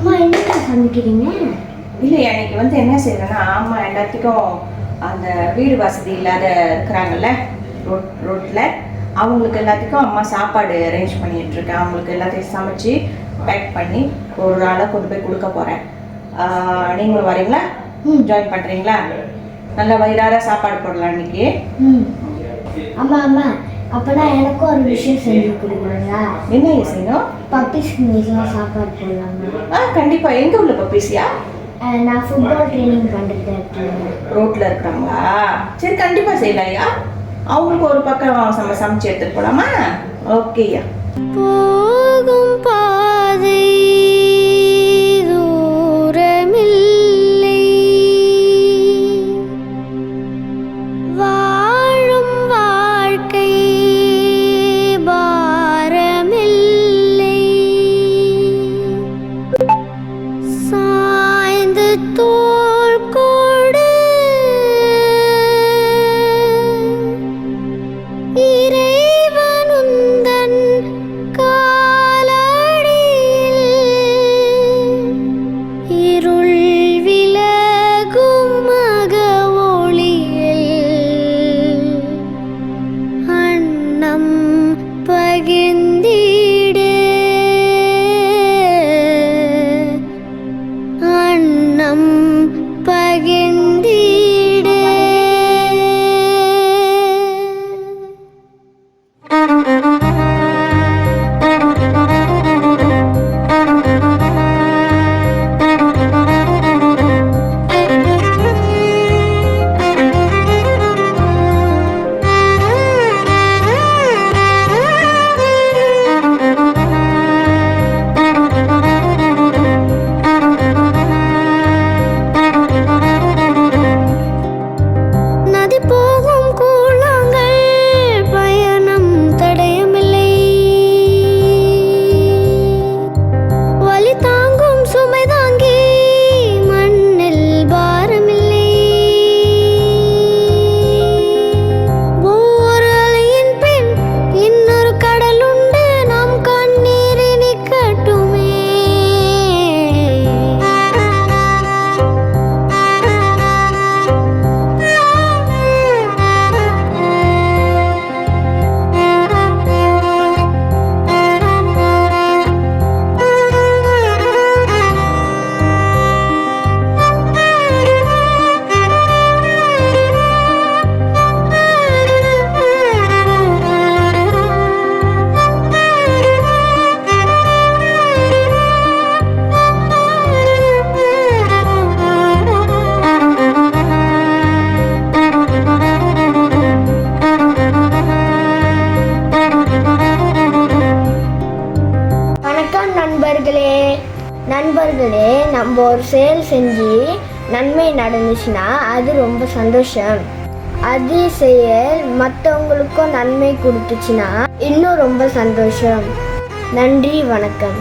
அம்மா என்னக்கா சமைக்கிறீங்க? இல்லை, எனக்கு என்ன செய்யறேன்னா, அம்மா எல்லாத்துக்கும் அந்த வீடு வசதி இல்லாத இருக்கிறாங்கல்ல ரோட்டில், அவங்களுக்கு எல்லாத்துக்கும் அம்மா சாப்பாடு அரேஞ்ச் பண்ணிட்டு இருக்கேன். அவங்களுக்கு எல்லாத்தையும் சமைச்சு பேக் பண்ணி ஒரு ஆளாக கொண்டு போய் கொடுக்க போகிறேன். நீங்களும் வரீங்களா? ஜாயின் பண்ணுறீங்களா? நல்லா வயிறார சாப்பாடு போடலாம் இன்னைக்கு. அம்மா அம்மா அப்போனா எனக்கும் ஒரு விஷயம் செஞ்சு கொடுக்குறீங்களா? என்ன செய்யணும்? பப்பீஸ்க்கு நிஜமாக சாப்பாடு போடலாமா? கண்டிப்பாக. எங்கே உள்ள பப்பீஸியா? நான் ஃபுட்பால் ட்ரைனிங் பண்ணிட்டு இருக்கேன். ரோட்டில் இருக்கிறாங்களா? சரி, கண்டிப்பாக செய்யலாம்யா. அவங்களுக்கு ஒரு பக்கம் சமைச்சு எடுத்துட்டு போகலாமா? ஓகேயா. போகும் பாதை தூரமில்லை, வாழும் வாழ்க்கை பாரமில்லை, சாய்ந்து தோள் கொடு இறைவனுந்தன் காலடியில், இருள் விலகும் மக ஒளியில், அன்னம் பகிர்ந்திடு, அன்னம் பகிர்ந்திடு. நதி போகும் கூழாங்கள் பயணம் தடயமில்லை, வலி தாங்கும் சுமை தாங்கி மண்ணில் பாரமில்லை, ஒவ்வொரு அலையின் பின் இன்னொரு கடல் உண்டு, நம் கண்ணீரை நிக்கட்டுமே. வணக்கம் நண்பர்களே, நம்ம ஒரு செயல் செஞ்சு நன்மை நடந்துச்சுன்னா அது ரொம்ப சந்தோஷம். அதே செயல் மற்றவங்களுக்கும் நன்மை கொடுத்துச்சுன்னா இன்னும் ரொம்ப சந்தோஷம். நன்றி, வணக்கம்.